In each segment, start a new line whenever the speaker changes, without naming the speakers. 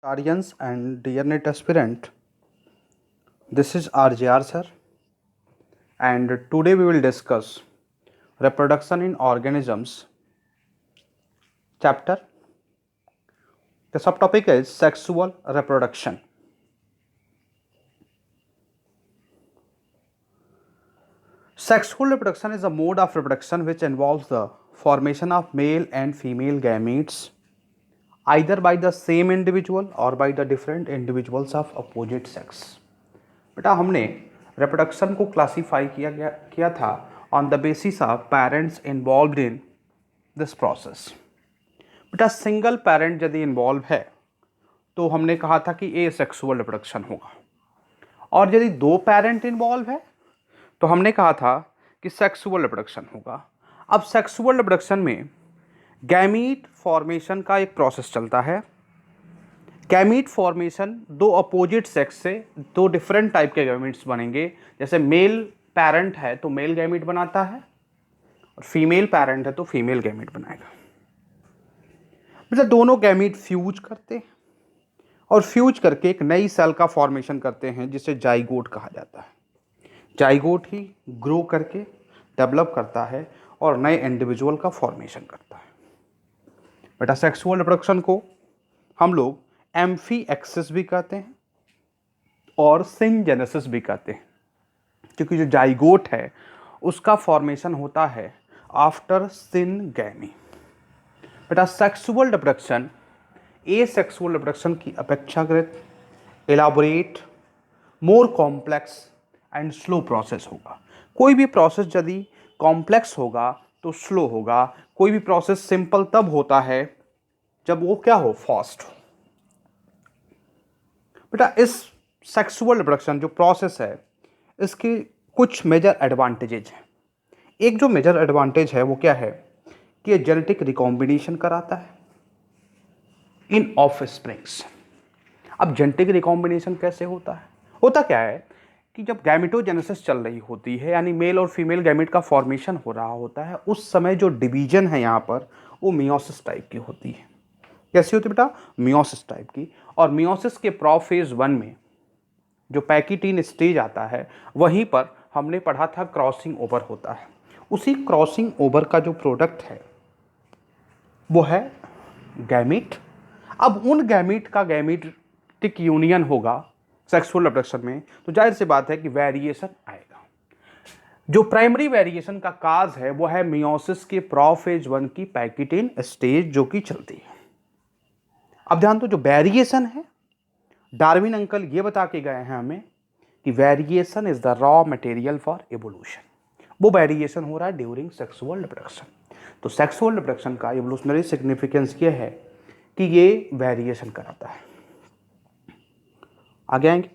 Audience and dear NET aspirant, this is RJR sir, and today we will discuss reproduction in organisms chapter. The subtopic is sexual reproduction. Sexual reproduction is a mode of reproduction which involves the formation of male and female gametes either by the same individual or by the different individuals of opposite sex. बेटा हमने reproduction को classify किया था on the basis of parents involve in this process. बेटा single parent यदि involve है तो हमने कहा था कि ए सेक्सुअल रिप्रोडक्शन होगा, और यदि दो पेरेंट इन्वॉल्व है तो हमने कहा था कि सेक्सुअल रिप्रोडक्शन होगा. अब सेक्सुअल रिप्रोडक्शन में गैमीट फॉर्मेशन का एक प्रोसेस चलता है. गैमीट फॉर्मेशन दो अपोजिट सेक्स से दो डिफरेंट टाइप के गैमीट्स बनेंगे. जैसे मेल पेरेंट है तो मेल गैमीट बनाता है और फीमेल पेरेंट है तो फीमेल गैमीट बनाएगा. मतलब दोनों गैमीट फ्यूज करते हैं और फ्यूज करके एक नई सेल का फॉर्मेशन करते हैं जिसे जाइगोट कहा जाता है. जाइगोट ही ग्रो करके डेवलप करता है और नए इंडिविजुअल का फॉर्मेशन करता है. बेटा सेक्सुअल रिप्रोडक्शन को हम लोग एम्फी एक्सिस भी कहते हैं और सिनजेनेसिस भी कहते हैं, क्योंकि जो जाइगोट है उसका फॉर्मेशन होता है आफ्टर सिनगैमी. बेटा सेक्सुअल रिप्रोडक्शन एसेक्सुअल रिप्रोडक्शन की अपेक्षाकृत elaborate, more complex and slow process होगा. कोई भी प्रोसेस यदि कॉम्प्लेक्स होगा तो स्लो होगा. कोई भी प्रोसेस सिंपल तब होता है जब वो क्या हो, फास्ट हो. बेटा इस सेक्सुअल रिप्रोडक्शन जो प्रोसेस है इसके कुछ मेजर एडवांटेजेज हैं. एक जो मेजर एडवांटेज है वो क्या है कि ये जेनेटिक रिकॉम्बिनेशन कराता है इन ऑफस्प्रिंग्स. अब जेनेटिक रिकॉम्बिनेशन कैसे होता है? होता क्या है कि जब गैमेटोजेनेसिस चल रही होती है, यानी मेल और फीमेल गैमेट का फॉर्मेशन हो रहा होता है, उस समय जो डिवीजन है यहाँ पर वो मियोसिस टाइप की होती है. कैसी होती है बेटा? मियोसिस टाइप की. और मियोसिस के प्रोफेज 1 में जो पैकिटीन स्टेज आता है वहीं पर हमने पढ़ा था क्रॉसिंग ओवर होता है. उसी क्रॉसिंग ओवर का जो प्रोडक्ट है वो है गैमीट. अब उन गैमीट का गैमेटिक यूनियन होगा सेक्सुअल रिप्रोडक्शन में, तो जाहिर सी बात है कि वेरिएशन आएगा. जो प्राइमरी वेरिएशन का काज है वो है मियोसिस के प्रोफेज 1 की पैकिटीन स्टेज जो कि चलती है. अब ध्यान दो, जो वेरिएशन है डार्विन अंकल ये बता के गए हैं हमें कि variation is the raw material for evolution. वो वेरिएशन हो रहा है ड्यूरिंग सेक्सुअल रिप्रोडक्शन. तो सेक्सुअल रिप्रोडक्शन का एवोल्यूशनरी सिग्निफिकेंस ये है कि ये वेरिएशन कराता है. आगे आएंगे.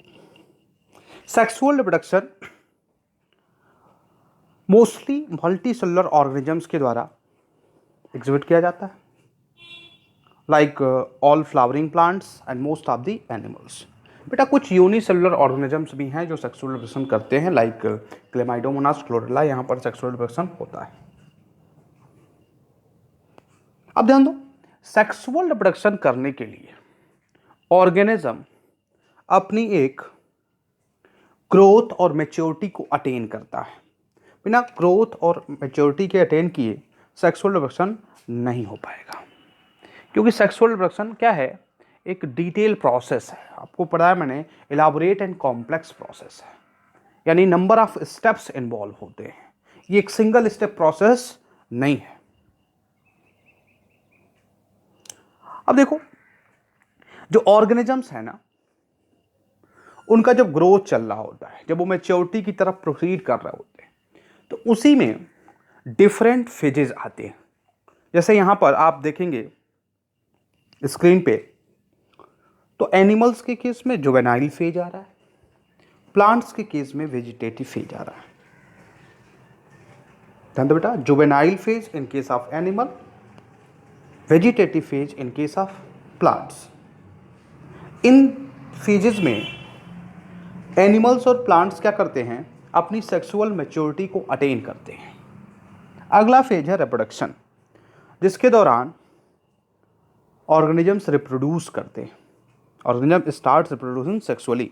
Sexual reproduction mostly multicellular organisms के द्वारा एग्जिबिट किया जाता है, like all flowering plants and most of the animals. बेटा कुछ यूनिसेलुलर ऑर्गेनिजम्स भी हैं जो सेक्सुअल रिप्रोडक्शन करते हैं, लाइक क्लेमाइडोमोनास क्लोरेला. यहाँ पर सेक्सुअल रिप्रोडक्शन होता है. अब ध्यान दो, सेक्सुअल रिप्रोडक्शन करने के लिए ऑर्गेनिज्म अपनी एक ग्रोथ और मैच्योरिटी को अटेन करता है. बिना ग्रोथ और मैच्योरिटी के अटेन किए सेक्सुअल रिप्रोडक्शन नहीं हो पाएगा, क्योंकि सेक्सुअल रिप्रोडक्शन क्या है, एक डिटेल प्रोसेस है. आपको पढ़ा है मैंने, एलाबोरेट एंड कॉम्प्लेक्स प्रोसेस है, यानी नंबर ऑफ स्टेप्स इन्वॉल्व होते हैं. ये एक सिंगल स्टेप प्रोसेस नहीं है. अब देखो, जो ऑर्गेनिजम्स है ना, उनका जब ग्रोथ चल रहा होता है, जब वो मैच्योरिटी की तरफ प्रोसीड कर रहे होते हैं, तो उसी में डिफरेंट फेजेस आते हैं. जैसे यहां पर आप देखेंगे स्क्रीन पे, तो एनिमल्स के केस में जुवेनाइल फेज आ रहा है, प्लांट्स के केस में वेजिटेटिव फेज आ रहा है. ध्यान दो बेटा, juvenile phase in case of animal, vegetative phase in case of plants. In phases में एनिमल्स और प्लांट्स क्या करते हैं, अपनी सेक्सुअल मैच्योरिटी को अटेन करते हैं. अगला फेज है रिप्रोडक्शन, जिसके दौरान ऑर्गेनिजम्स रिप्रोड्यूस करते हैं. Organism starts reproducing sexually.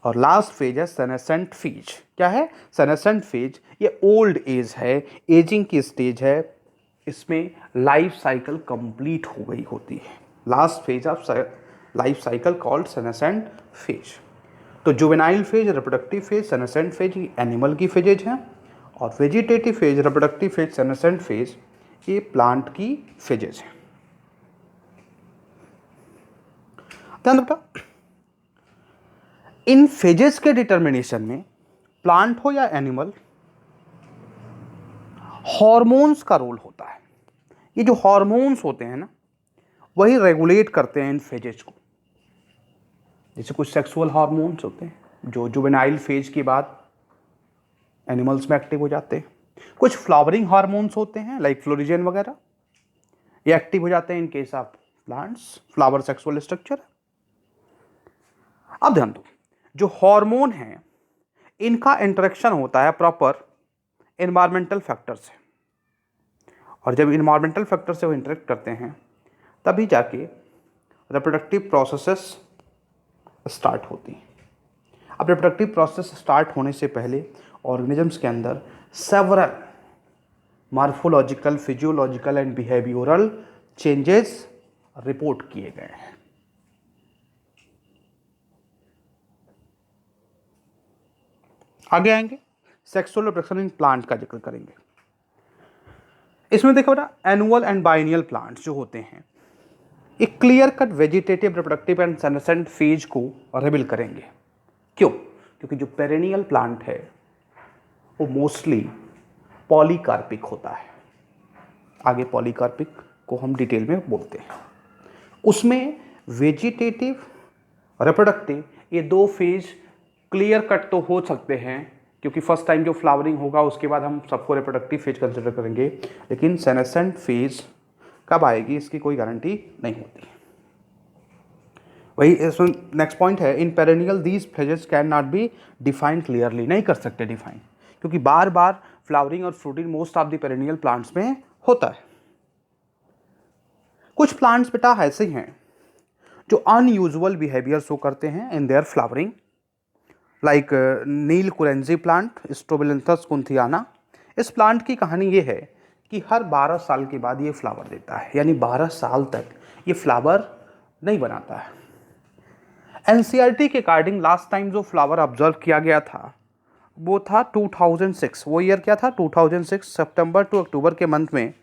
और लास्ट फेज है सेनेसेंट फेज। क्या है? Senescent phase. ये ओल्ड एज है, एजिंग की स्टेज है, इसमें लाइफ साइकिल कंप्लीट हो गई होती है। Last phase of life cycle called senescent phase. तो juvenile phase, reproductive phase, senescent phase ये एनिमल की फेजेज हैं, और vegetative phase, reproductive phase, senescent phase ये प्लांट की फेजेज हैं। ध्यान रखना, इन फेजेस के डिटर्मिनेशन में प्लांट हो या एनिमल, हॉर्मोन्स का रोल होता है। ये जो हॉर्मोन्स होते हैं ना, वही रेगुलेट करते हैं इन फेजेस को। जैसे कुछ सेक्सुअल हार्मोन्स होते हैं जो जुवेनाइल फेज के बाद एनिमल्स में एक्टिव हो जाते हैं। कुछ फ्लावरिंग हार्मोन्स होते हैं लाइक फ्लोरिजन वगैरह, ये एक्टिव हो जाते हैं इन case of plants, flower sexual structure. अब ध्यान दो, जो हार्मोन है इनका इंटरेक्शन होता है प्रॉपर एनवायरमेंटल फैक्टर से, और जब इन्वायरमेंटल फैक्टर से वो इंटरेक्ट करते हैं तभी जाके रिप्रोडक्टिव प्रोसेसेस स्टार्ट होती हैं। अब रिप्रोडक्टिव प्रोसेस स्टार्ट होने से पहले ऑर्गेनिजम्स के अंदर several morphological, physiological and behavioural changes report किए गए हैं। आगे आएंगे, सेक्सुअल रिप्रोडक्शन इन प्लांट का जिक्र करेंगे। इसमें देखो बेटा, एनुअल एंड बाइनियल प्लांट्स जो होते हैं एक clear cut vegetative, reproductive and senescent phase को रिवील करेंगे। क्यों? क्योंकि जो पेरेनियल प्लांट है वो मोस्टली पॉलीकार्पिक होता है। आगे पॉलीकार्पिक को हम डिटेल में बोलते हैं। उसमें वेजिटेटिव, रिप्रोडक्टिव ये दो फेज क्लियर कट तो हो सकते हैं, क्योंकि फर्स्ट टाइम जो फ्लावरिंग होगा उसके बाद हम सबको रिप्रोडक्टिव फेज कंसिडर करेंगे, लेकिन सेनेसेंट फेज कब आएगी इसकी कोई गारंटी नहीं होती। वही इसमें नेक्स्ट पॉइंट है, in perennial these phases can not be defined clearly, नहीं कर सकते डिफाइन, क्योंकि बार बार फ्लावरिंग और fruiting most of the perennial plants में होता है। कुछ प्लांट्स बेटा ऐसे हैं जो अनयूजुअल बिहेवियर शो करते हैं in their flowering, like Neelakurinji plant, Strobilanthes kunthiana. इस प्लांट की कहानी ये है कि हर 12 साल के बाद ये फ्लावर देता है, यानी 12 साल तक ये फ्लावर नहीं बनाता है। एनसीईआरटी के अकॉर्डिंग लास्ट टाइम जो फ्लावर ऑब्जर्व किया गया था वो था 2006। वो ईयर क्या था? 2006 सितंबर टू अक्टूबर के मंथ में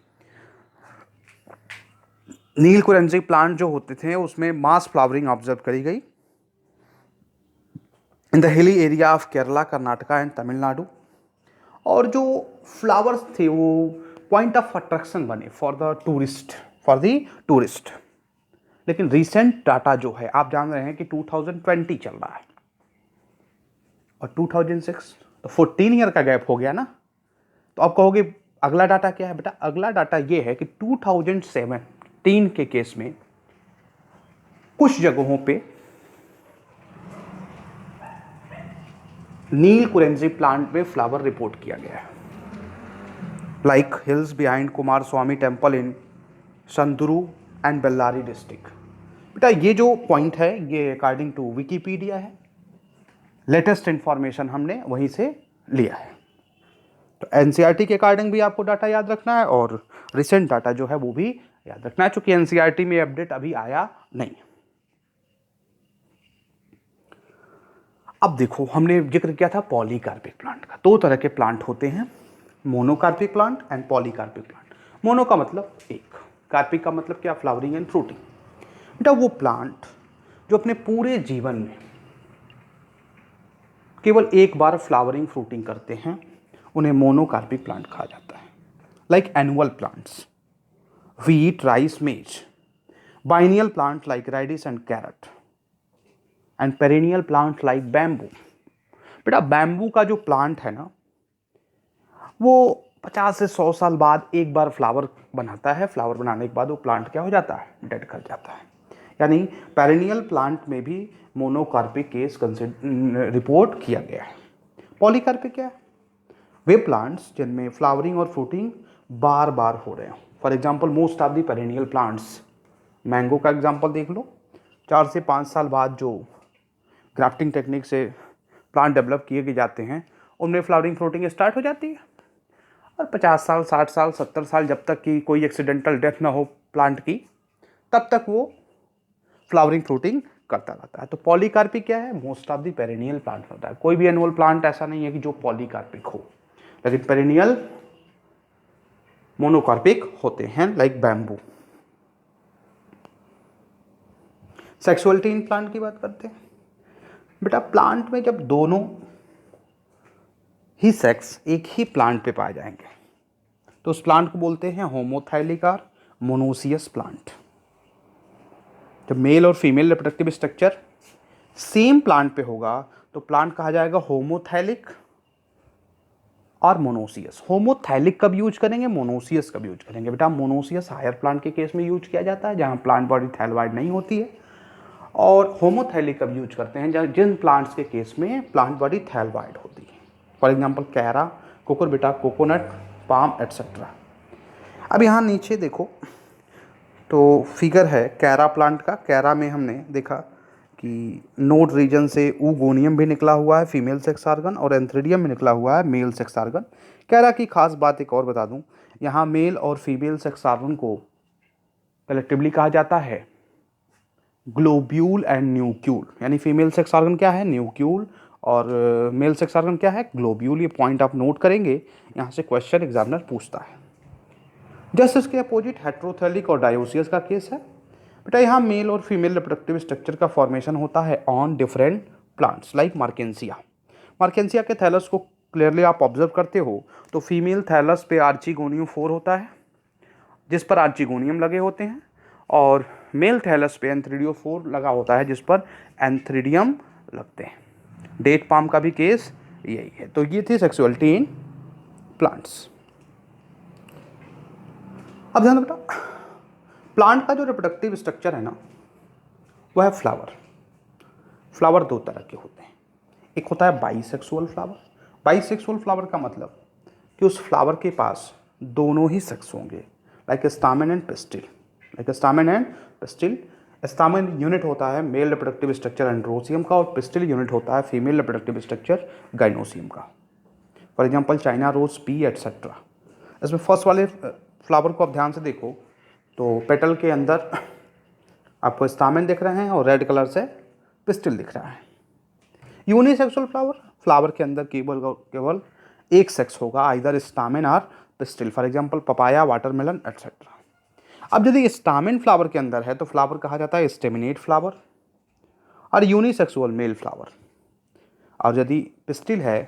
नील कुरेंजी प्लांट जो होते थे उसमें मास फ्लावरिंग ऑब्जर्व करी गई in the hilly area of Kerala, Karnataka and Tamil Nadu. और जो फ्लावर्स थे वो पॉइंट ऑफ अट्रैक्शन बने फॉर द टूरिस्ट। लेकिन रिसेंट डाटा जो है आप जान रहे हैं कि 2020 चल रहा है और 2006, तो 14 ईयर का गैप हो गया ना। तो आप कहोगे अगला डाटा क्या है? बेटा अगला डाटा ये है कि 2017 के केस में कुछ जगहों पे नील कुरेंजी प्लांट में फ्लावर रिपोर्ट किया गया है, like hills behind Kumara Swamy temple in Sanduru and Bellary district. बेटा ये जो पॉइंट है ये अकॉर्डिंग टू विकीपीडिया है, लेटेस्ट इंफॉर्मेशन हमने वहीं से लिया है। तो एनसीईआरटी के अकॉर्डिंग भी आपको डाटा याद रखना है और रिसेंट डाटा जो है वो भी याद रखना है, चूंकि एनसीईआरटी में अपडेट अभी आया नहीं। अब देखो, हमने जिक्र किया था पॉलीकार्पिक प्लांट का। दो तरह के प्लांट होते हैं, monocarpic plant and polycarpic plant. Mono का मतलब एक, कार्पिक का मतलब क्या? Flowering and fruiting. बेटा वो प्लांट जो अपने पूरे जीवन में केवल एक बार फ्लावरिंग फ्रूटिंग करते हैं उन्हें मोनोकार्पिक प्लांट कहा जाता है, like annual plants, wheat, rice, maize. Biennial plant like radish and carrot. And perennial plant like bamboo. बेटा बैम्बू का जो प्लांट है ना वो 50 से 100 साल बाद एक बार फ्लावर बनाता है। फ्लावर बनाने के बाद वो प्लांट क्या हो जाता है? डेड कर जाता है। यानी पेरेनियल प्लांट में भी मोनोकार्पिक केस रिपोर्ट किया गया है। पॉलीकार्पिक क्या है? वे प्लांट्स जिनमें फ्लावरिंग और फ्रूटिंग बार बार हो रहे हो। For example most of the perennial plants, mango का एग्जाम्पल देख लो, 4 से 5 साल बाद जो ग्राफ्टिंग टेक्निक से प्लांट डेवलप किए जाते हैं उनमें फ्लावरिंग फ्रूटिंग स्टार्ट हो जाती है। और 50 साल, 60 साल, 70 साल जब तक कि कोई एक्सीडेंटल डेथ ना हो प्लांट की, तब तक वो फ्लावरिंग फ्रूटिंग करता रहता है। तो पॉलीकार्पिक क्या है? Most of the perennial plant होता है। कोई भी एनुअल प्लांट ऐसा नहीं है कि जो पॉलीकार्पिक हो, लेकिन पेरेनियल मोनोकार्पिक होते हैं, like bamboo. Sexuality in plant की बात करते हैं। बेटा प्लांट में जब दोनों ही सेक्स एक ही प्लांट पे पाए जाएंगे तो उस प्लांट को बोलते हैं होमोथाइलिक और मोनोसियस प्लांट। जब मेल और female reproductive structure same plant पे होगा तो प्लांट कहा जाएगा होमोथैलिक और मोनोसियस। होमोथैलिक कब यूज करेंगे, मोनोसियस कब यूज करेंगे? बेटा मोनोसियस हायर प्लांट के केस में यूज किया जाता है जहां प्लांट बॉडी थैलवाइड नहीं होती है, और होमोथैलिक कब यूज करते हैं जिन प्लांट्स के केस में प्लांट बॉडी थैलवाइड होती है। For example chara, cucurbita, coconut, palm et cetera. अब यहाँ नीचे देखो तो फिगर है कैरा प्लांट का। कैरा में हमने देखा कि नोड रीजन से ऊगोनियम भी निकला हुआ है फीमेल सेक्स आर्गन, और एंथ्रीडियम में निकला हुआ है मेल सेक्स आर्गन। कैरा की खास बात एक और बता दूं, यहाँ मेल और फीमेल सेक्स आर्गन को कलेक्टिवली कहा जाता है ग्लोब्यूल एंड न्यूक्यूल। यानी फीमेल सेक्स आर्गन क्या है? न्यूक्यूल, और मेल सेक्स आर्गन क्या है? ग्लोब्यूल। ये पॉइंट आप नोट करेंगे, यहाँ से क्वेश्चन एग्जामिनर पूछता है। जस्ट इसके अपोजिट हेट्रोथैलिक और डायोसियस का केस है। बेटा यहाँ मेल और फीमेल रिप्रोडक्टिव स्ट्रक्चर का फॉर्मेशन होता है ऑन डिफरेंट प्लांट्स लाइक मार्केंसिया। मार्केंसिया के थैलस को क्लियरली आप ऑब्जर्व करते हो तो फीमेल थैलस पे आर्चिगोनियम 4 होता है जिस पर आर्चिगोनियम लगे होते हैं, और मेल थैलस पे एंथ्रीडियो 4 लगा होता है जिस पर एंथ्रीडियम लगते हैं। डेट पाम का भी केस यही है। तो ये थी सेक्सुअलिटी इन प्लांट्स। अब ध्यान बेटा, प्लांट का जो रिप्रोडक्टिव स्ट्रक्चर है ना वह है फ्लावर। फ्लावर दो तरह के होते हैं, एक होता है बाइसेक्सुअल फ्लावर। बाइसेक्सुअल फ्लावर का मतलब कि उस फ्लावर के पास दोनों ही सेक्स होंगे, like stamen and pistil. Like stamen and pistil. Stamen unit होता है मेल रिप्रोडक्टिव स्ट्रक्चर एंड्रोसियम का, और पिस्टिल यूनिट होता है फीमेल रिप्रोडक्टिव स्ट्रक्चर गाइनोसियम का। For example China rose, pea etcetera. इसमें फर्स्ट वाले फ्लावर को आप ध्यान से देखो तो पेटल के अंदर आपको स्टामेन दिख रहे हैं और रेड कलर से पिस्टिल दिख रहा है। यूनिसेक्सुअल फ्लावर, फ्लावर के अंदर केवल एक सेक्स होगा, आइदर स्टामेन और pistil. For example papaya, watermelon etcetera. अब यदि स्टामेन फ्लावर के अंदर है तो फ्लावर कहा जाता है स्टेमिनेट फ्लावर और यूनिसेक्सुअल मेल फ्लावर, और यदि पिस्टिल है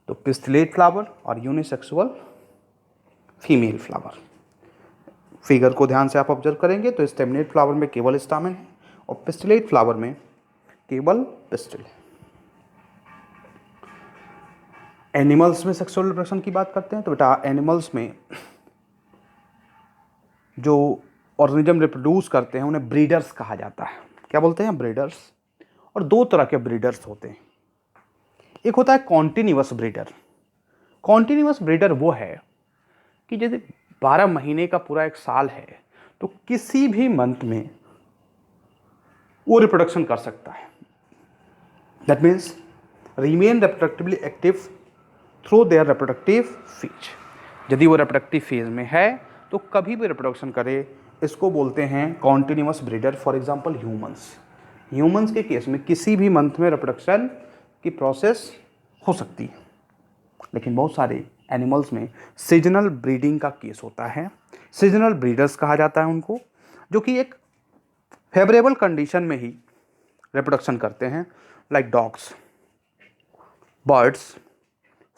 तो पिस्टिलेट फ्लावर और यूनिसेक्सुअल फीमेल फ्लावर। फिगर को ध्यान से आप ऑब्जर्व करेंगे तो स्टेमिनेट फ्लावर में केवल स्टामेन है और पिस्टिलेट फ्लावर में केवल पिस्टिल है। एनिमल्स में सेक्सुअल रिप्रोडक्शन की बात करते हैं तो बेटा एनिमल्स में जो ऑर्गेनिज्म रिप्रोड्यूस करते हैं उन्हें ब्रीडर्स कहा जाता है। क्या बोलते हैं? ब्रीडर्स। और दो तरह के ब्रीडर्स होते हैं, एक होता है कॉन्टिन्यूअस ब्रीडर। कॉन्टिन्यूअस ब्रीडर वो है कि यदि 12 महीने का पूरा एक साल है तो किसी भी मंथ में वो रिप्रोडक्शन कर सकता है। That means remain reproductively active through their reproductive phase. यदि वो रिप्रोडक्टिव फेज में है तो कभी भी रिप्रोडक्शन करे, इसको बोलते हैं continuous breeder. For example humans के केस में किसी भी मंथ में रिप्रोडक्शन की प्रोसेस हो सकती है, लेकिन बहुत सारे एनिमल्स में सीजनल ब्रीडिंग का केस होता है। सीजनल ब्रीडर्स कहा जाता है उनको, जो कि एक फेवरेबल कंडीशन में ही रिप्रोडक्शन करते हैं, like dogs, birds,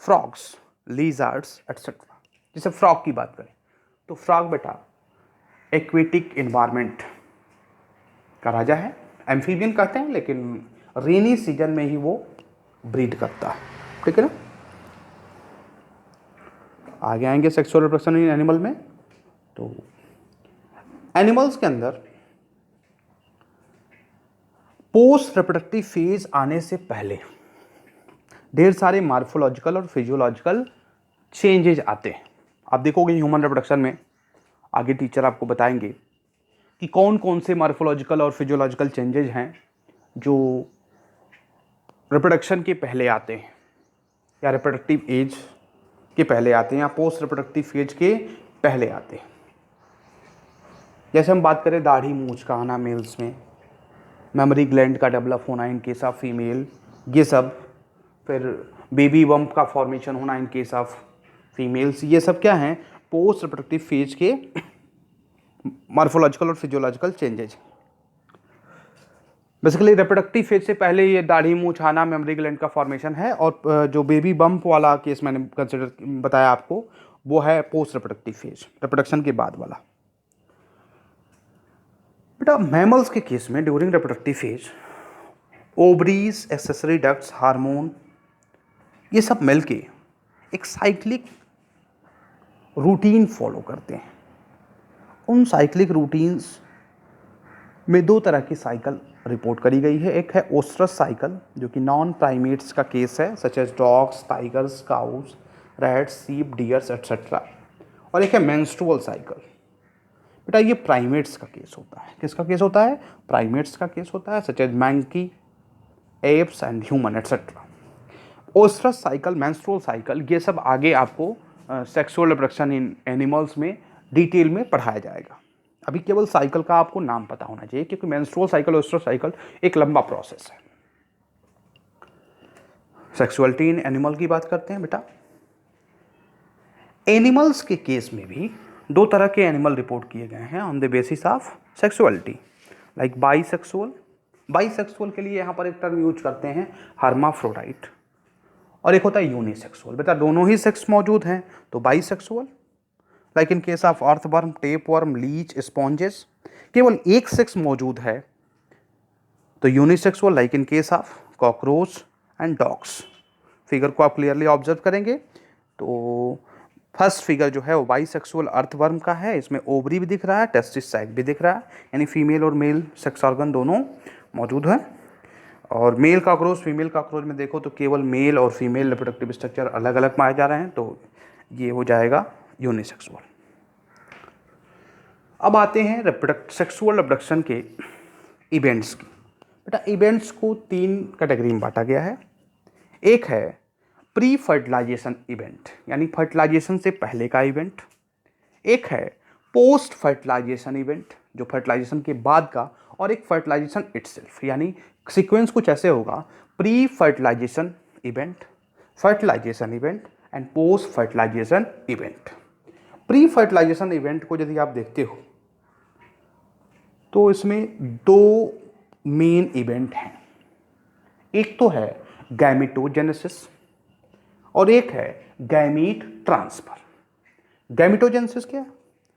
frogs, lizards et cetera. जैसे फ्रॉग की बात करें तो फ्रॉग बेटा एक्वेटिक इन्वायरमेंट का राजा है। एम्फीबियन कहते हैं, लेकिन रेनी सीजन में ही वो ब्रीड करता है। ठीक है ना? आगे आएंगे सेक्सुअल रिप्रोडक्शन इन एनिमल में। तो एनिमल्स के अंदर पोस्ट रिप्रोडक्टिव फेज आने से पहले ढेर सारे मार्फोलॉजिकल और फिजियोलॉजिकल चेंजेज आते हैं। आप देखोगे ह्यूमन रिप्रोडक्शन में, आगे टीचर आपको बताएंगे कि कौन कौन से मॉर्फोलॉजिकल और फिजियोलॉजिकल चेंजेज हैं जो रिप्रोडक्शन के पहले आते हैं या रिप्रोडक्टिव एज के पहले आते हैं या पोस्ट रिप्रोडक्टिव एज के पहले आते हैं। जैसे हम बात करें दाढ़ी मूंछ का आना मेल्स में, मेमोरी ग्लैंड का डेवलप होना इन केस ऑफ फीमेल, ये सब, फिर बेबी बम्प का फॉर्मेशन होना इन केस ऑफ फीमेल्स, ये सब क्या हैं, पोस्ट रिप्रोडक्टिव फेज के मॉर्फोलॉजिकल और physiological changes. Basically reproductive phase से पहले ये दाढ़ी मूंछ आना मेमोरी ग्लैंड का फॉर्मेशन है, और जो बेबी बम्प वाला केस मैंने कंसिडर बताया आपको वो है पोस्ट रिप्रोडक्टिव फेज, रिप्रोडक्शन के बाद वाला। बेटा मैमल्स के केस में during reproductive phase ovaries, accessory ducts, hormone, ये सब मिलके एक साइक्लिक रूटीन फॉलो करते हैं। उन साइक्लिक रूटीन्स में दो तरह की साइकिल रिपोर्ट करी गई है। एक है ओस्ट्रस साइकिल जो कि नॉन प्राइमेट्स का केस है, such as dogs, tigers, cows, rats, sheep, deers etcetera, और एक है मेंस्ट्रुअल साइकिल। बेटा ये प्राइमेट्स का केस होता है। किसका केस होता है? प्राइमेट्स का केस होता है, such as monkey, apes and human et cetera. Oestrus cycle, menstrual cycle, ये सब आगे आपको सेक्सुअल रिप्रोडक्शन इन एनिमल्स में डिटेल में पढ़ाया जाएगा। अभी केवल साइकिल का आपको नाम पता होना चाहिए, क्योंकि मेंस्ट्रुअल साइकिल, ओस्ट्रस साइकिल एक लंबा प्रोसेस है। सेक्सुअलिटी इन एनिमल की बात करते हैं। बेटा एनिमल्स के केस में भी दो तरह के एनिमल रिपोर्ट किए गए हैं on the basis of sexuality, like bisexual. Bisexual के लिए यहाँ पर एक टर्म यूज करते हैं हर्माफ्रोडाइट, और एक होता है यूनिसेक्सुअल। बेटा दोनों ही सेक्स मौजूद हैं तो bisexual, like in case of earthworm, tapeworm, leech, sponges. केवल एक सेक्स मौजूद है तो unisexual, like in case of cockroach and dogs. Figure को आप क्लियरली ऑब्जर्व करेंगे तो फर्स्ट फिगर जो है वो बाइसेक्सुअल अर्थवर्म का है। इसमें ओवरी भी दिख रहा है, टेस्टिस साइक भी दिख रहा है, यानी फीमेल और मेल सेक्स ऑर्गन दोनों मौजूद हैं। और मेल कॉकरोच, फीमेल कॉकरोच में देखो तो केवल मेल और फीमेल रिप्रोडक्टिव स्ट्रक्चर अलग अलग पाए जा रहे हैं, तो ये हो जाएगा यूनिसेक्सुअल। अब आते हैं सेक्सुअल रिप्रोडक्शन के इवेंट्स की। बेटा इवेंट्स को तीन कैटेगरी में बांटा गया है। एक है प्री फर्टिलाइजेशन इवेंट, यानी फर्टिलाइजेशन से पहले का इवेंट। एक है पोस्ट फर्टिलाइजेशन इवेंट, जो फर्टिलाइजेशन के बाद का, और एक फर्टिलाइजेशन इटसेल्फ, यानी सीक्वेंस कुछ ऐसे होगा, pre fertilization event, fertilization event and post fertilization event. Pre fertilization event को यदि आप देखते हो तो इसमें दो मेन इवेंट हैं। एक तो है गैमेटोजेनेसिस और एक है गैमीट ट्रांसफर। गैमेटोजेनेसिस क्या है?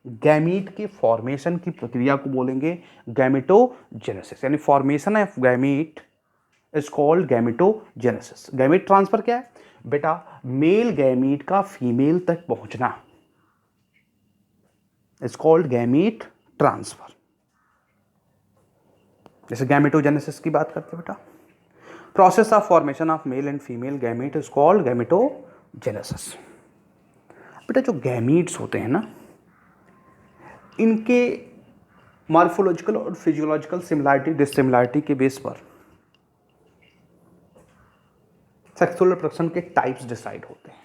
गैमीट के फॉर्मेशन की प्रक्रिया को बोलेंगे गैमेटोजेनेसिस, यानी formation of gamete is called gametogenesis. Gamete transfer क्या है? बेटा मेल गैमीट का फीमेल तक पहुंचना इज कॉल्ड गैमीट ट्रांसफर। जैसे गैमेटोजेनेसिस की बात करते हैं बेटा, process of formation of male and female gamete is called gametogenesis. बेटा जो गैमीट्स होते हैं ना, इनके मॉर्फोलॉजिकल और फिजियोलॉजिकल सिमिलरिटी डिसिमिलरिटी के बेस पर सेक्सुअल रिप्रोडक्शन के टाइप्स डिसाइड होते हैं।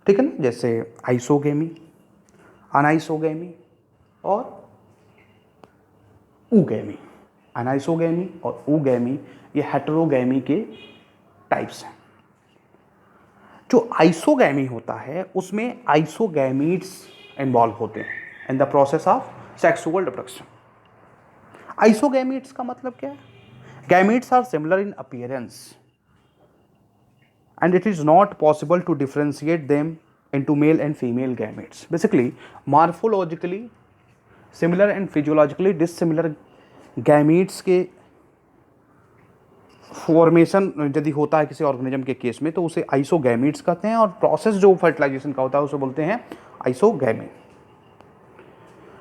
ठीक है ना? जैसे आइसोगेमी, अनाइसोगेमी और ऊगेमी। अनाइसोगेमी और ऊगेमी ये हेटेरोगेमी के टाइप्स हैं। जो आइसोगेमी होता है उसमें आइसोगैमीट्स इन्वॉल्व होते हैं in the process of sexual reproduction. Isogametes का मतलब क्या है? Gametes are similar in appearance and it is not possible to differentiate them into male and female gametes. Basically, morphologically similar and physiologically dissimilar gametes के formation यदि होता है किसी organism के केस में तो उसे आइसोगैमीट्स कहते हैं, और प्रोसेस जो फर्टिलाइजेशन का होता है उसे बोलते हैं आइसोगैमी।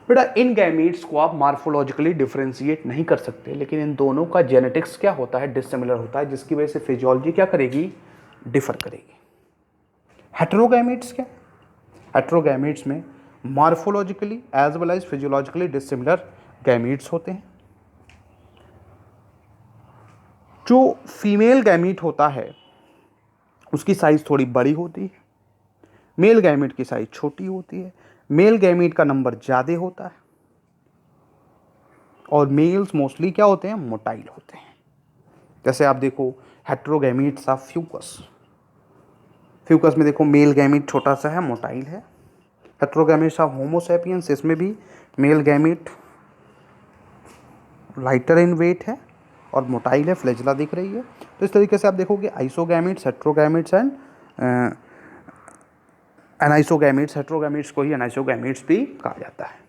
बेटा इन गैमीट्स को आप मॉर्फोलॉजिकली डिफरेंशिएट नहीं कर सकते, लेकिन इन दोनों का जेनेटिक्स क्या होता है? डिसिमिलर होता है, जिसकी वजह से फिजियोलॉजी क्या करेगी? डिफर करेगी। हेटेरोगैमीट्स क्या? हेटेरोगैमीट्स में morphologically as well as physiologically dissimilar gametes होते हैं। जो फीमेल गैमीट होता है उसकी साइज थोड़ी बड़ी होती है, मेल गैमीट की साइज छोटी होती है। मेल गैमीट का नंबर ज़्यादा होता है और मेल्स मोस्टली क्या होते हैं, मोटाइल होते हैं। जैसे आप देखो हेट्रोगैमीट्स ऑफ फ्यूकस, फ्यूकस में देखो मेल गैमीट छोटा सा है, मोटाइल है। हेट्रोगैमीट्स ऑफ होमोसेपियंस, इसमें भी male gamete lighter in weight है और मोटाइल है, फ्लैजिला दिख रही है। तो इस तरीके से आप देखोगे आइसोगैमीट्स, हेट्रोगैमीट्स एंड एनाइसोगैमीट्स, हेट्रोगैमीट्स को ही एनाइसोगैमीट्स भी कहा जाता है।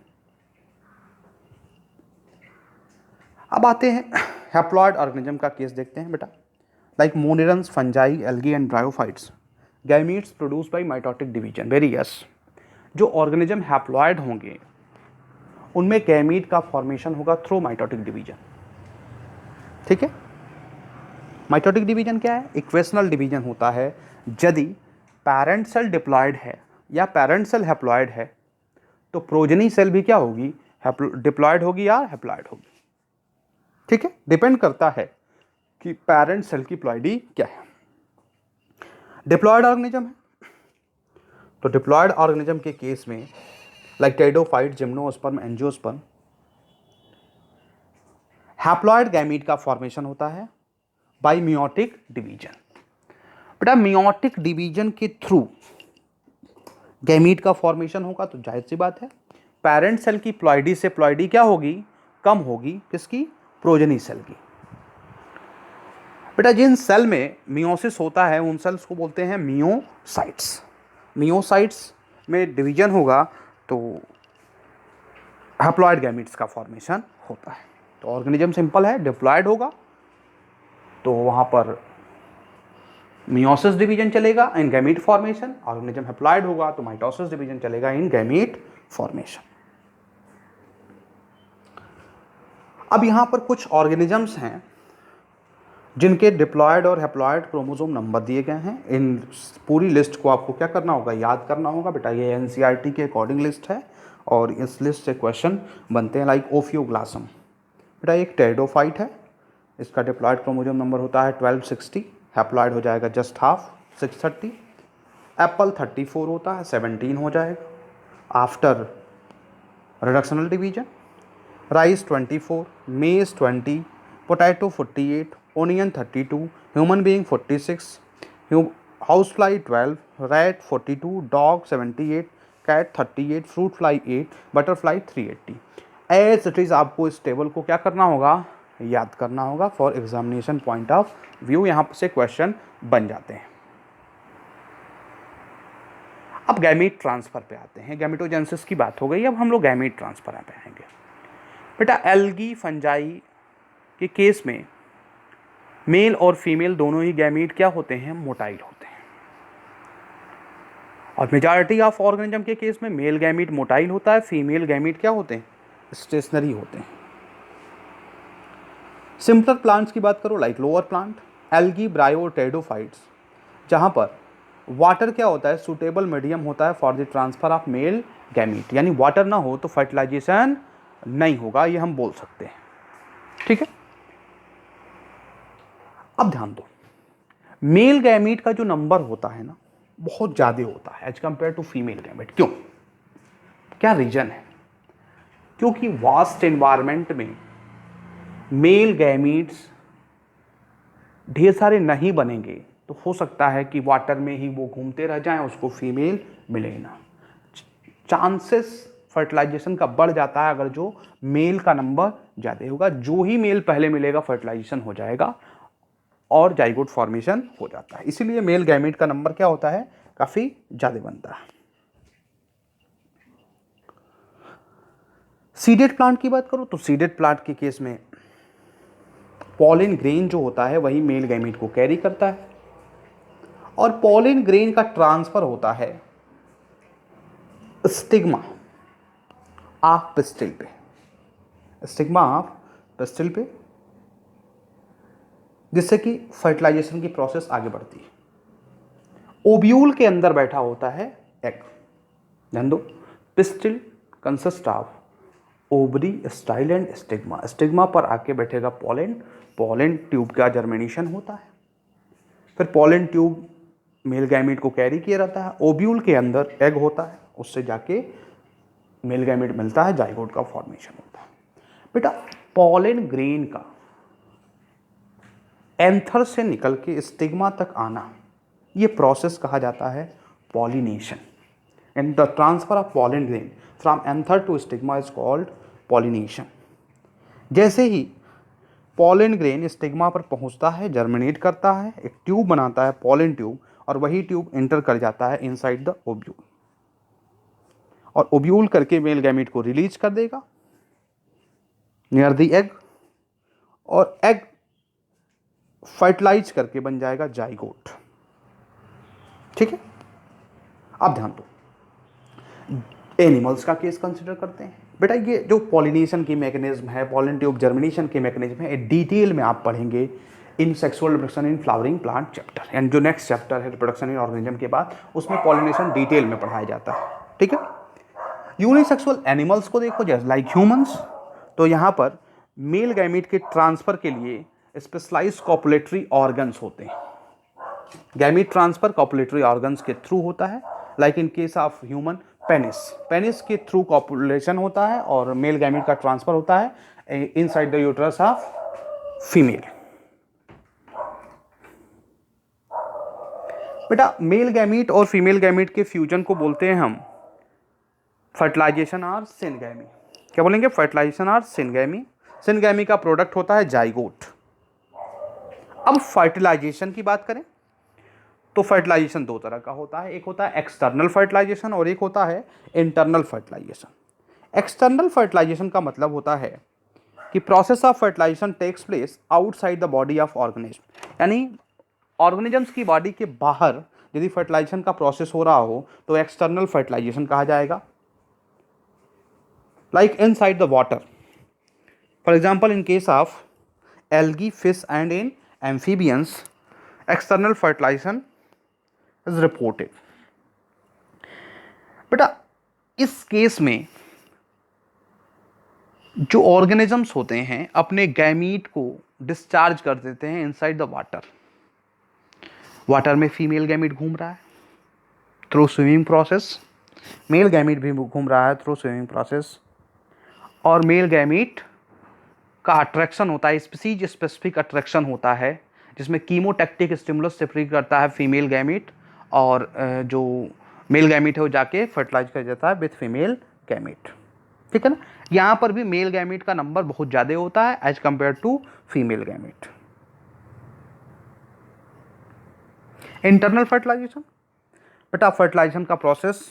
अब आते हैं हैप्लॉइड ऑर्गेनिज्म का केस देखते हैं बेटा। Like monerans, fungi, algae and bryophytes, gametes produce by mitotic division. Very yes, जो ऑर्गेनिज्म हैप्लॉइड होंगे उनमें गैमीट का फॉर्मेशन होगा थ्रू माइटोटिक डिवीजन। ठीक है, माइटोटिक डिवीजन क्या है, इक्वेशनल डिवीजन होता है। यदि पैरेंट सेल डिप्लॉयड है या पैरेंट सेल हैप्लॉइड है तो प्रोजेनी सेल भी क्या होगी, डिप्लॉयड होगी या हैप्लॉइड होगी। ठीक है, डिपेंड करता है कि पैरेंट सेल की प्लॉइडी क्या है। डिप्लॉयड ऑर्गेनिज्म है तो डिप्लॉयड ऑर्गेनिज्म के केस में like pteridophyte, gymnosperm, angiosperm, haploid gamete का फॉर्मेशन होता है बाय मियोटिक डिवीजन। बेटा मियोटिक डिवीजन के थ्रू गैमीट का फॉर्मेशन होगा तो जाहिर सी बात है पेरेंट सेल की प्लॉइडी से प्लॉइडी क्या होगी, कम होगी, किसकी, प्रोजेनी सेल की। बेटा जिन सेल में मियोसिस होता है उन सेल्स को बोलते हैं मियोसाइट्स। मियोसाइट्स में डिवीजन होगा तो हैप्लॉइड गैमीट्स का फॉर्मेशन होता है। तो ऑर्गेनिज्म सिंपल है, डिप्लॉयड होगा तो वहां पर मियोसिस डिवीजन चलेगा इन गैमीट फॉर्मेशन, ऑर्गेनिज्म हैप्लॉइड होगा तो माइटोसिस डिवीजन चलेगा इन गैमीट फॉर्मेशन। अब यहां पर कुछ ऑर्गेनिजम्स हैं जिनके डिप्लॉयड और हैप्लॉयड क्रोमोसोम नंबर दिए गए हैं। इन पूरी लिस्ट को आपको क्या करना होगा, याद करना होगा बेटा। ये एनसीईआरटी के अकॉर्डिंग लिस्ट है और इस लिस्ट से क्वेश्चन बनते हैं। लाइक ओफियोग्लासम, बेटा एक टेरिडोफाइट है, इसका डिप्लॉयड क्रोमोसोम नंबर होता है 1260, हैप्लॉयड हो जाएगा जस्ट हाफ 630। एप्पल 34 होता है, 17 हो जाएगा after reductional division. Rice 24, maize 20, potato 48, onion 32, human being 46, house fly 12, rat 42, dog 78, cat 38, fruit fly 8, butterfly 380। As it is आपको इस टेबल को क्या करना होगा, याद करना होगा for examination point of view. यहाँ से क्वेश्चन बन जाते हैं। अब गैमीट ट्रांसफर पे आते हैं। गैमेटोजेनेसिस की बात हो गई, अब हम लोग गैमीट ट्रांसफर पे आएंगे। बेटा एल्गी, फंजाई के केस में मेल और फीमेल दोनों ही गैमीट क्या होते हैं, मोटाइल होते हैं। और मेजॉरिटी ऑफ ऑर्गेनिज्म के केस में मेल गैमीट मोटाइल होता है, फीमेल गैमीट क्या होते हैं, स्टेशनरी होते हैं। सिंपलर प्लांट्स की बात करो like lower plant, algae, ब्रायो, pteridophytes, जहां पर वाटर क्या होता है, सुटेबल मीडियम होता है for the transfer of male gamete. यानी वाटर ना हो तो फर्टिलाइजेशन नहीं होगा, ये हम बोल सकते हैं। ठीक है, अब ध्यान दो, मेल गैमीट का जो नंबर होता है ना बहुत ज़्यादा होता है as compared to female gamete. क्यों, क्या रीजन है? क्योंकि वास्ट एनवायरनमेंट में मेल गैमीट्स ढेर सारे नहीं बनेंगे तो हो सकता है कि वाटर में ही वो घूमते रह जाएं, उसको फीमेल मिले ना। चांसेस फर्टिलाइजेशन का बढ़ जाता है अगर जो मेल का नंबर ज़्यादा होगा। जो ही मेल पहले मिलेगा फर्टिलाइजेशन हो जाएगा और जाइगोट फॉर्मेशन हो जाता है। इसीलिए मेल गैमीट का नंबर क्या होता है, काफ़ी ज़्यादा बनता है। सीडेड प्लांट की बात करो तो सीडेड प्लांट के केस में पॉलिन ग्रेन जो होता है वही मेल गैमीट को कैरी करता है और पॉलिन ग्रेन का ट्रांसफर होता है स्टिग्मा ऑफ पिस्टिल पे, स्टिग्मा ऑफ पिस्टिल पे, जिससे कि फर्टिलाइजेशन की प्रोसेस आगे बढ़ती है। ओब्यूल के अंदर बैठा होता है एग। ध्यान दो, pistil consist of ovary, style and stigma. Stigma पर आके बैठेगा पॉलन, पॉलन ट्यूब का जर्मिनेशन होता है, फिर पॉलन ट्यूब मेल गैमीट को कैरी किया रहता है, ओव्यूल के अंदर एग होता है, उससे जाके मेल गैमीट मिलता है, जाइगोट का फॉर्मेशन होता है। बेटा पॉलन ग्रेन का एंथर से निकल के स्टिग्मा तक आना, ये प्रोसेस कहा जाता है pollination. And the transfer of pollen grain from anther to stigma is called pollination. जैसे ही पॉलन ग्रेन स्टिग्मा पर पहुंचता है, जर्मिनेट करता है, एक ट्यूब बनाता है पॉलन ट्यूब, और वही ट्यूब एंटर कर जाता है इनसाइड द ओव्यूल, और ओव्यूल करके मेल गैमीट को रिलीज कर देगा नियर द एग, और एग फर्टिलाइज करके बन जाएगा जाइगोट। ठीक है, अब ध्यान दो, एनिमल्स का केस कंसिडर करते हैं। बेटा ये जो पॉलिनेशन की मैकेनिज्म है, पॉलन ट्यूब जर्मिनेशन की मैकेनिज्म है, डिटेल में आप पढ़ेंगे in sexual reproduction in flowering plant chapter, and जो नेक्स्ट चैप्टर है रिप्रोडक्शन इन ऑर्गेनिज्म के बाद, उसमें पॉलिनेशन डिटेल में पढ़ाया जाता है। ठीक है, यूनिसेक्सुअल एनिमल्स को देखो, जैसे लाइक ह्यूमंस, तो यहाँ पर मेल गैमीट के ट्रांसफर के लिए स्पेशलाइज्ड कॉपुलेटरी ऑर्गन्स होते हैं। गैमीट ट्रांसफर कॉपुलेटरी ऑर्गन्स के थ्रू होता है, like in case of human penis, penis के थ्रू कॉपुलेशन होता है और मेल गैमीट का ट्रांसफर होता है inside the uterus of female. बेटा मेल गैमीट और फीमेल गैमीट के फ्यूजन को बोलते हैं हम फर्टिलाइजेशन और सिनगैमी। क्या बोलेंगे? फर्टिलाइजेशन और सिनगैमी। सिनगैमी का प्रोडक्ट होता है जाइगोट। अब फर्टिलाइजेशन की बात करें तो फर्टिलाइजेशन दो तरह का होता है, एक होता है एक्सटर्नल फर्टिलाइजेशन और एक होता है इंटरनल फर्टिलाइजेशन। एक्सटर्नल फर्टिलाइजेशन का मतलब होता है कि process of fertilization takes place outside the body of organism, यानी ऑर्गेनिजम्स की बॉडी के बाहर यदि फर्टिलाइजेशन का प्रोसेस हो रहा हो तो एक्सटर्नल फर्टिलाइजेशन कहा जाएगा। Like inside the water, for example in case of algae, fish and in amphibians, external fertilization is reported. बेटा इस केस में जो ऑर्गेनिजम्स होते हैं अपने गैमीट को डिस्चार्ज कर देते हैं इनसाइड द वाटर। वाटर में फीमेल गैमीट घूम रहा है through swimming process, male gamete भी घूम रहा है थ्रू स्विमिंग प्रोसेस, और मेल गैमीट का अट्रैक्शन होता है, स्पीसीज स्पेसिफिक अट्रैक्शन होता है, जिसमें कीमोटैक्टिक स्टिमुलस सेक्रेट करता है फीमेल गैमीट, और जो मेल गैमीट है वो जाके फर्टिलाइज कर जाता है विथ फीमेल गैमीट। ठीक है ना, यहाँ पर भी मेल गैमीट का नंबर बहुत ज़्यादा होता है as compared to female gamete. Internal fertilization, बेटा फर्टिलाइजेशन का process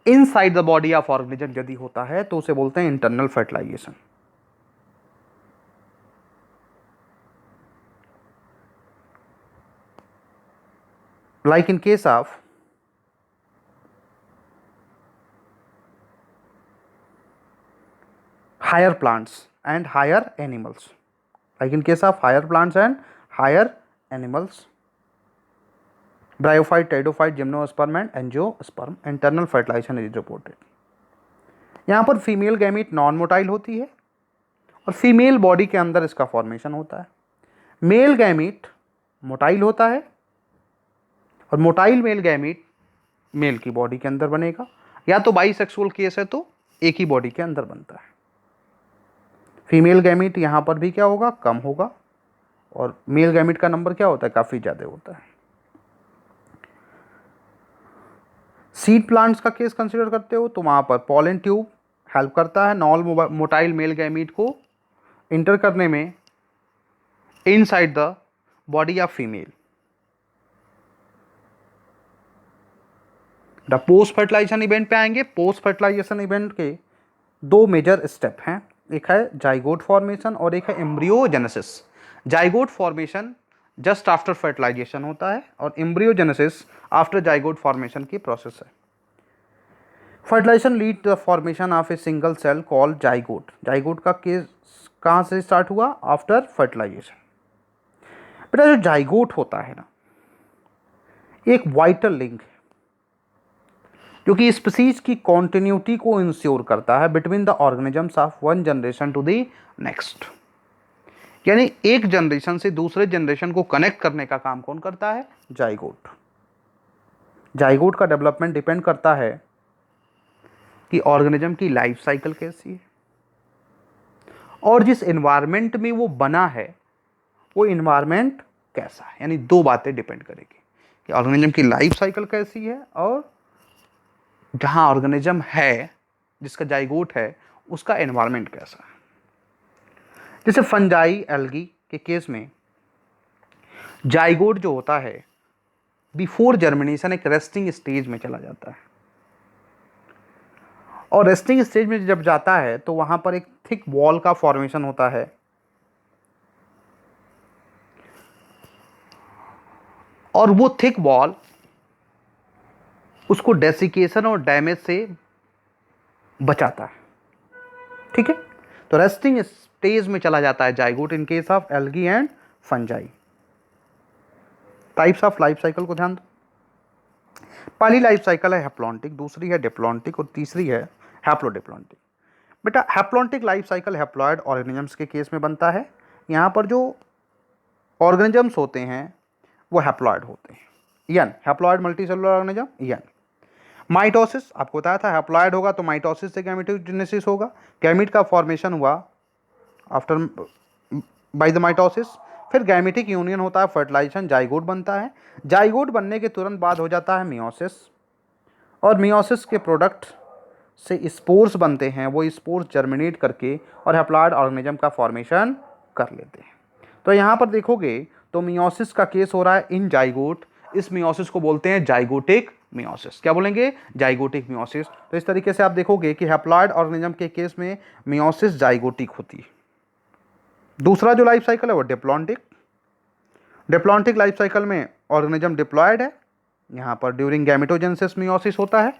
inside the body of organism यदि होता है तो उसे बोलते हैं internal fertilization. Like in case of higher plants and higher animals, like in case of higher plants and higher animals, bryophyte, pteridophyte, gymnosperm and angiosperm, internal fertilization is reported। यहाँ पर female gamete non motile होती है और female body के अंदर इसका formation होता है। मेल गैमीट मोटाइल होता है और मोटाइल मेल गैमीट मेल की बॉडी के अंदर बनेगा, या तो बाइसेक्सुअल केस है तो एक ही बॉडी के अंदर बनता है। फीमेल गैमीट यहाँ पर भी क्या होगा? कम होगा, और मेल गैमीट का नंबर क्या होता है? काफ़ी ज़्यादा होता है। सीड प्लांट्स का केस कंसिडर करते हो तो वहाँ पर पॉलन ट्यूब हेल्प करता है नॉन मोटाइल मेल गैमीट को इंटर करने में inside the body of female. Post fertilization event पे आएंगे। पोस्ट फर्टिलाइजेशन इवेंट के दो मेजर स्टेप हैं, एक है जाइगोट फॉर्मेशन और एक है embryogenesis. Zygote formation just after fertilization होता है और एम्ब्रियोजेनेसिस आफ्टर जाइगोट फॉर्मेशन की प्रोसेस है। Fertilization lead to the formation of a single cell called zygote. Zygote का केस कहाँ से स्टार्ट हुआ? After fertilization. बेटा जो जाइगोट होता है ना, एक वाइटल लिंक है। जो कि स्पीसीज की कॉन्टिन्यूटी को इंश्योर करता है between the organisms of one generation to the next. यानी एक जनरेशन से दूसरे जनरेशन को कनेक्ट करने का काम कौन करता है? जाइगोट। जाइगोट का डेवलपमेंट डिपेंड करता है कि ऑर्गेनिज्म की लाइफ साइकिल कैसी है और जिस एनवायरनमेंट में वो बना है वो एनवायरनमेंट कैसा है। यानी दो बातें डिपेंड करेगी कि ऑर्गेनिज्म की लाइफ साइकिल कैसी है और जहाँ ऑर्गेनिज्म है, जिसका जाइगोट है, उसका एनवायरनमेंट कैसा है। जैसे फंजाई एल्गी के केस में जाइगोट जो होता है बिफोर जर्मिनेशन एक रेस्टिंग स्टेज में चला जाता है, और रेस्टिंग स्टेज में जब जाता है तो वहां पर एक थिक वॉल का फॉर्मेशन होता है, और वो थिक वॉल उसको डेसिकेशन और डैमेज से बचाता है। ठीक है, तो रेस्टिंग स्टेज में चला जाता है zygote in case of algae and fungi. Types of life cycle को ध्यान दो। पहली लाइफ साइकिल है हैप्लॉन्टिक, दूसरी है डिप्लॉन्टिक और तीसरी है हैप्लोडिप्लॉन्टिक। बेटा haplontic life cycle haploid organisms के केस में बनता है। यहाँ पर जो ऑर्गेनिजम्स होते हैं वो हैप्लॉयड होते हैं। यन हैप्लॉयड मल्टीसेलुलर ऑर्गेनिज्म यन। माइटोसिस आपको बताया था हैप्लॉयड होगा तो माइटोसिस से गैमेटोजेनेसिस होगा, गैमीट का फॉर्मेशन हुआ आफ्टर बाय द माइटोसिस, फिर गैमेटिक यूनियन होता है, फर्टिलाइजेशन, जाइगोट बनता है। जाइगोट बनने के तुरंत बाद हो जाता है मियोसिस, और मियोसिस के प्रोडक्ट से स्पोर्स बनते हैं, वो स्पोर्स जर्मिनेट करके और हैप्लॉयड ऑर्गेनिज्म का फॉर्मेशन कर लेते हैं। तो यहाँ पर देखोगे तो मियोसिस का केस हो रहा है इन जाइगोट। इस मियोसिस को बोलते हैं जाइगोटिक मियोसिस। क्या बोलेंगे? Zygotic meiosis. तो इस तरीके से आप देखोगे कि हैप्लॉयड ऑर्गेनिज्म के केस में मियोसिस जाइगोटिक होती है। दूसरा जो लाइफ साइकिल है वो डिप्लॉन्टिक। डिप्लॉन्टिक लाइफ साइकिल में ऑर्गेनिज्म डिप्लॉयड है, यहाँ पर ड्यूरिंग गैमेटोजेनेसिस मियोसिस होता है,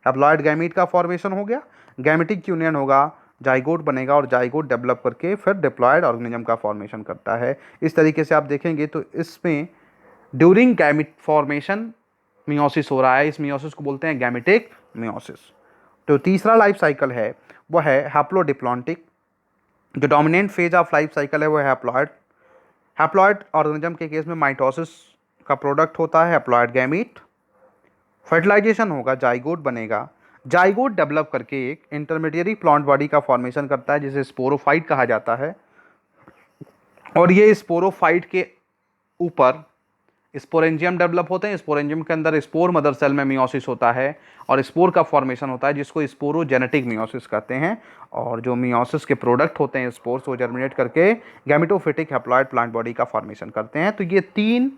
हैप्लॉयड गैमीट का फॉर्मेशन हो गया, गैमेटिक यूनियन होगा, जाइगोट बनेगा और जाइगोट डेवलप करके फिर डिप्लॉयड ऑर्गेनिज्म का फॉर्मेशन करता है। इस तरीके से आप देखेंगे तो इसमें ड्यूरिंग गैमिट फॉर्मेशन मियोसिस हो रहा है, इस मियोसिस को बोलते हैं गैमेटिक मियोसिस। तो तीसरा लाइफ साइकिल है वो है हैप्लोडिप्लॉन्टिक। जो dominant phase of life cycle है वो है हैप्लॉयड। हैप्लॉयड ऑर्गेनिज्म के केस में माइटोसिस का प्रोडक्ट होता है हैप्लॉयड गैमीट, फर्टिलाइजेशन होगा, जाइगोट बनेगा, जाइगोट डेवलप करके एक इंटरमीडिएट प्लांट बॉडी का फॉर्मेशन करता है जिसे स्पोरोफाइट कहा जाता है, और ये स्पोरोफाइट के ऊपर स्पोरेंजियम डेवलप होते हैं। स्पोरेंजियम के अंदर स्पोर मदर सेल में मियोसिस होता है और स्पोर का फॉर्मेशन होता है जिसको स्पोरोजेनेटिक मियोसिस कहते हैं, और जो मियोसिस के प्रोडक्ट होते हैं स्पोर्स वो जर्मिनेट करके गैमेटोफिटिक हैप्लॉयड प्लांट बॉडी का फॉर्मेशन करते हैं। तो ये तीन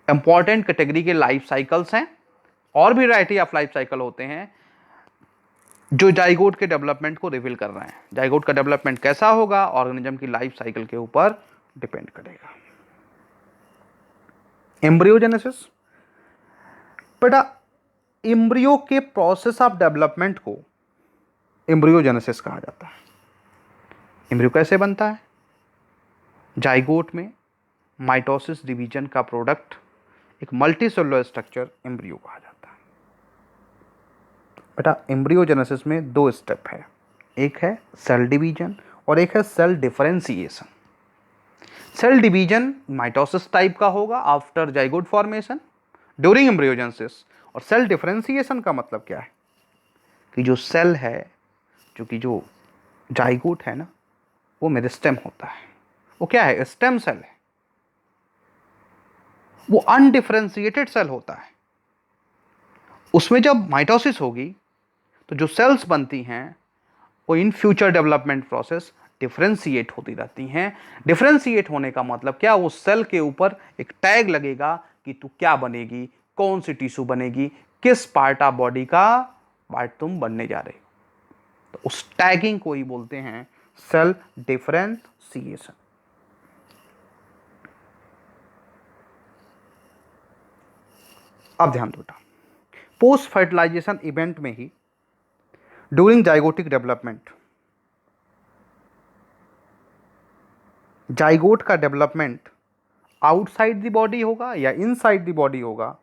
इंपॉर्टेंट कैटेगरी के लाइफ साइकिल्स हैं, और भी वैरायटी ऑफ लाइफ साइकिल होते हैं जो जाइगोट के डेवलपमेंट को रिवील कर रहे हैं। जाइगोट का डेवलपमेंट कैसा होगा ऑर्गेनिज्म की लाइफ साइकिल के ऊपर डिपेंड करेगा। एम्ब्रियोजेनेसिस, बेटा एम्ब्रियो के प्रोसेस ऑफ डेवलपमेंट को एम्ब्रियोजेनेसिस कहा जाता है। एम्ब्रियो कैसे बनता है? जाइगोट में माइटोसिस डिवीजन का प्रोडक्ट एक मल्टीसेलुलर स्ट्रक्चर एम्ब्रियो कहा जाता है। बेटा एम्ब्रियोजेनेसिस में दो स्टेप है, एक है सेल डिवीजन और एक है cell differentiation. Cell division mitosis type का होगा after zygote formation during embryogenesis, और सेल डिफरेंशिएशन का मतलब क्या है कि जो सेल है, क्योंकि जो जाइगोट है ना वो मेरिस्टेम होता है, वो क्या है? स्टेम सेल है, वो अनडिफरेंशिएटेड सेल होता है। उसमें जब माइटोसिस होगी तो जो सेल्स बनती हैं वो in future development process differentiate होती रहती हैं। डिफरेंशिएट होने का मतलब क्या? वो सेल के ऊपर एक टैग लगेगा कि तू क्या बनेगी, कौन सी टिश्यू बनेगी, किस पार्ट ऑफ बॉडी का पार्ट तुम बनने जा रहे हो। तो उस टैगिंग को ही बोलते हैं सेल डिफरेंशिएशन। अब ध्यान दो बेटा, पोस्ट फर्टिलाइजेशन इवेंट में ही ड्यूरिंग जाइगोटिक डेवलपमेंट, जाइगोट का डेवलपमेंट आउटसाइड द बॉडी होगा या इनसाइड द बॉडी होगा,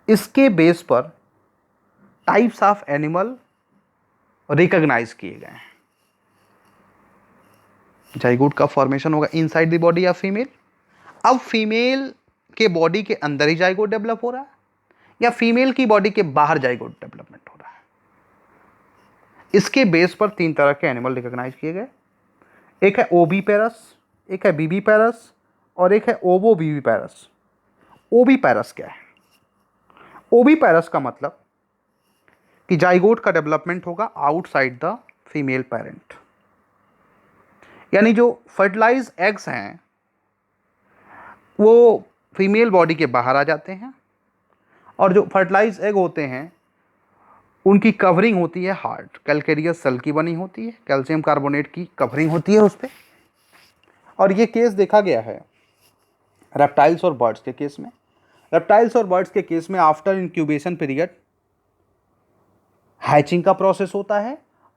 इसके बेस पर टाइप्स ऑफ एनिमल रिकॉग्नाइज किए गए हैं। जाइगोट का फॉर्मेशन होगा inside the body of female. अब फीमेल के बॉडी के अंदर ही जाइगोट डेवलप हो रहा है या फीमेल की बॉडी के बाहर जाइगोट डेवलपमेंट हो रहा है। इसके बेस पर 3 तरह के एनिमल रिकॉग्नाइज किए गए। एक है ओबी पैरस, एक है बीबी पैरस और एक है ओवो बीबी पैरस। ओबी पैरस क्या है? ओबी पैरस का मतलब कि जाइगोट का डेवलपमेंट होगा आउटसाइड द फीमेल पेरेंट, यानी जो फर्टिलाइज एग्स हैं वो फीमेल बॉडी के बाहर आ जाते हैं और जो फर्टिलाइज एग होते हैं उनकी कवरिंग होती है हार्ड कैलकेरियस सेल की बनी होती है, कैल्शियम कार्बोनेट की कवरिंग होती है उस पर। और ये केस देखा गया है रेप्टाइल्स और बर्ड्स के केस में। रेप्टाइल्स और बर्ड्स के केस में आफ्टर इंक्यूबेशन पीरियड हैचिंग का प्रोसेस होता है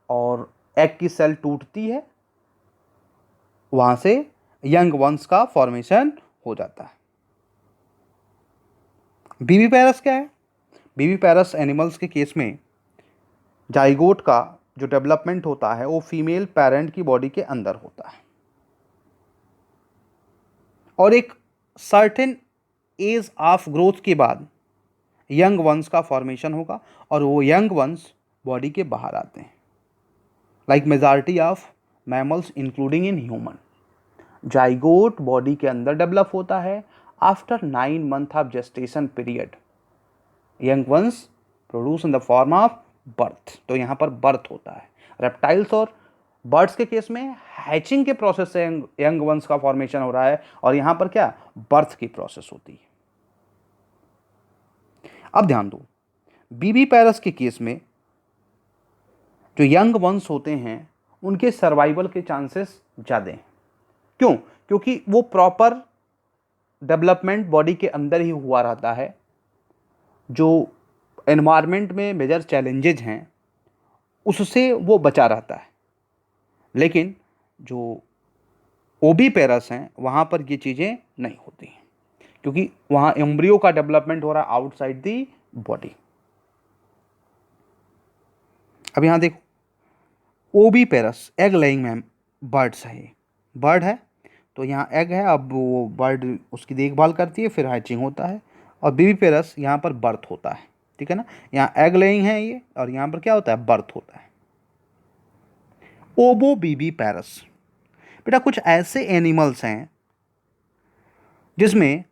और एग की सेल टूटती है, वहां से यंग वंस का फॉर्मेशन हो जाता है। बीबी पैरस क्या है? बीबी पैरस एनिमल्स के केस में जाइगोट का जो डेवलपमेंट होता है वो फीमेल पेरेंट की बॉडी के अंदर होता है और एक सर्टेन एज ऑफ ग्रोथ के बाद यंग वंस का फॉर्मेशन होगा और वो यंग वंस बॉडी के बाहर आते हैं। Like majority of mammals including in human, zygote body के अंदर डेवलप होता है। After 9 month of gestation period young ones produce in the form of birth. तो यहाँ पर बर्थ होता है। रेप्टाइल्स और बर्ड्स के केस में हैचिंग के प्रोसेस से यंग वंस का फॉर्मेशन हो रहा है और यहाँ पर क्या, बर्थ की प्रोसेस होती है। अब ध्यान दो, बीबी पैरस के केस में जो यंग वंस होते हैं उनके सर्वाइवल के चांसेस ज़्यादा हैं। क्यों? क्योंकि वो प्रॉपर डेवलपमेंट बॉडी के अंदर ही हुआ रहता है। जो एनवायरनमेंट में मेजर चैलेंजेज हैं उससे वो बचा रहता है। लेकिन जो ओबी पैरस हैं वहाँ पर ये चीज़ें नहीं होती हैं क्योंकि वहाँ एम्ब्रियो का डेवलपमेंट हो रहा है आउटसाइड दी बॉडी। अब यहाँ देखो, ओबी पैरस एग लेइंग मैम बर्ड्स है, ये बर्ड है तो यहाँ एग है, अब वो बर्ड उसकी देखभाल करती है, फिर हैचिंग होता है। और बीबी पैरस यहाँ पर बर्थ होता है, ठीक है ना। यहाँ एग लेइंग है ये और यहाँ पर क्या होता है, बर्थ होता है। ओबो बीबी पैरस बेटा कुछ ऐसे एनिमल्स हैं जिसमें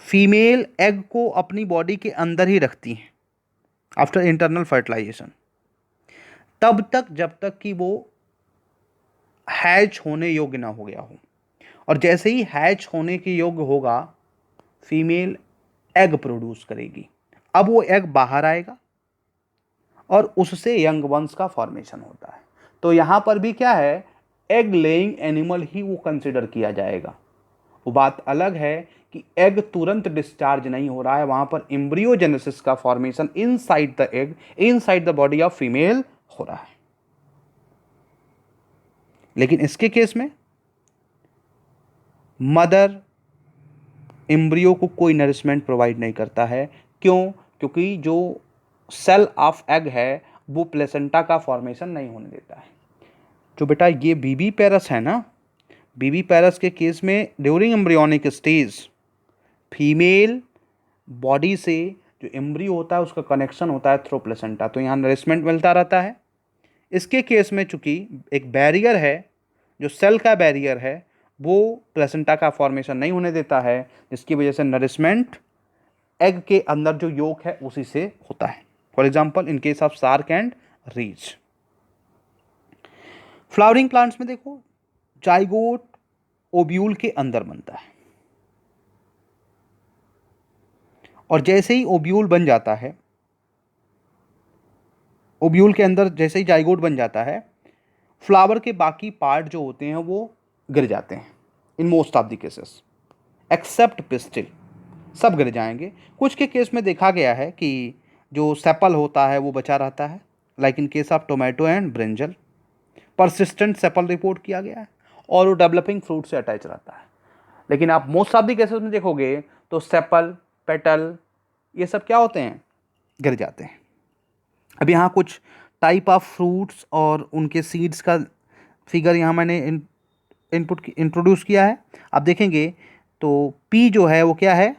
फीमेल एग को अपनी बॉडी के अंदर ही रखती हैं आफ्टर इंटरनल फर्टिलाइजेशन, तब तक जब तक कि वो हैच होने योग्य ना हो गया हो। और जैसे ही हैच होने के योग्य होगा फीमेल एग प्रोड्यूस करेगी। अब वो एग बाहर आएगा और उससे यंग वंस का फॉर्मेशन होता है। तो यहाँ पर भी क्या है, एग लेइंग एनिमल ही वो कंसिडर किया जाएगा। वो बात अलग है कि एग तुरंत डिस्चार्ज नहीं हो रहा है, वहाँ पर एम्ब्रियोजेनेसिस का formation inside the egg, inside the body of female हो रहा है। लेकिन इसके केस में मदर एम्ब्रियो को कोई नरिशमेंट प्रोवाइड नहीं करता है। क्यों? क्योंकि जो सेल ऑफ एग है वो प्लेसेंटा का फॉर्मेशन नहीं होने देता है। जो बेटा ये बीबी पैरस है ना, बीबी पैरस के केस में during embryonic stage female body से जो एम्ब्रियो होता है उसका कनेक्शन होता है थ्रू प्लेसेंटा, तो यहाँ नरिशमेंट मिलता रहता है। इसके केस में चूंकि एक बैरियर है, जो सेल का बैरियर है, वो प्लेसेंटा का फॉर्मेशन नहीं होने देता है, जिसकी वजह से नरिशमेंट एग के अंदर जो योक है उसी से होता है। For example in case of shark and reach. Flowering plants में देखो जाइगोट ओब्यूल के अंदर बनता है और जैसे ही ओब्यूल बन जाता है, ओब्यूल के अंदर जैसे ही जाइगोट बन जाता है, फ्लावर के बाकी पार्ट जो होते हैं वो गिर जाते हैं in most of the cases except pistil, सब गिर जाएंगे। कुछ के केस में देखा गया है कि जो सेपल होता है वो बचा रहता है, like in case of tomato and brinjal persistent sepal report किया गया है और वो डेवलपिंग फ्रूट से अटैच रहता है। लेकिन आप मोस्ट ऑफ द केसेस में देखोगे तो सेपल, पेटल, ये सब क्या होते हैं, गिर जाते हैं। अब यहाँ कुछ टाइप ऑफ फ्रूट्स और उनके सीड्स का फिगर यहाँ मैंने इनपुट इंट्रोड्यूस किया है। आप देखेंगे तो पी जो है वो क्या है,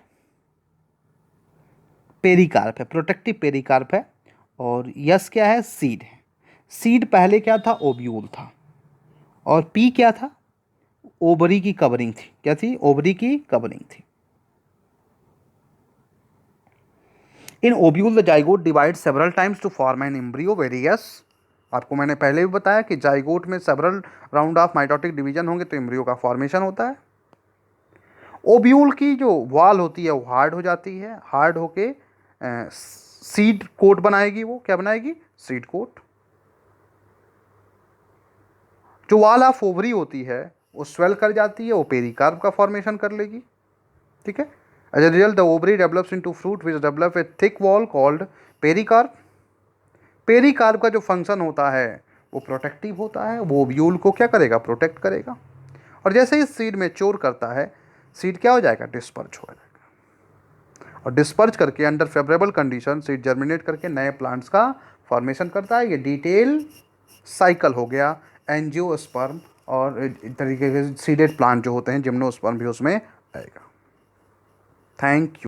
पेरिकार्प है, प्रोटेक्टिव पेरिकार्प है। और यस क्या है, सीड है। सीड पहले क्या था, ओव्यूल था। और पी क्या था, ओवरी की कवरिंग थी। क्या थी, ओवरी की कवरिंग थी। In ovule the zygote divide several times to form an embryo, very yes. आपको मैंने पहले भी बताया कि जाइगोट में several round of mitotic division होंगे तो एम्ब्रियो का फॉर्मेशन होता है। ओव्यूल की जो वॉल होती है वो हार्ड हो जाती है, हार्ड होके सीड कोट बनाएगी। वो क्या बनाएगी, सीड कोट। जो वॉल ऑफ ओवरी होती है वो स्वेल कर जाती है, वो पेरिकार्प का फॉर्मेशन कर लेगी। ठीक है। As a result the ovary develops into fruit which develop a thick wall called pericarp. Pericarp का जो फंक्शन होता है वो प्रोटेक्टिव होता है, वो ओव्यूल को क्या करेगा, प्रोटेक्ट करेगा। और जैसे ही सीड मैच्योर करता है, सीड क्या हो जाएगा, डिस्पर्ज हो जाएगा। और डिस्पर्ज करके under favourable condition seed germinate करके नए प्लांट्स का फॉर्मेशन करता है। ये डिटेल साइकिल हो गया एंजियोस्पर्म, और तरीके के सीडेड प्लांट जो होते हैं जिम्नोस्पर्म भी उसमें आएगा। Thank you.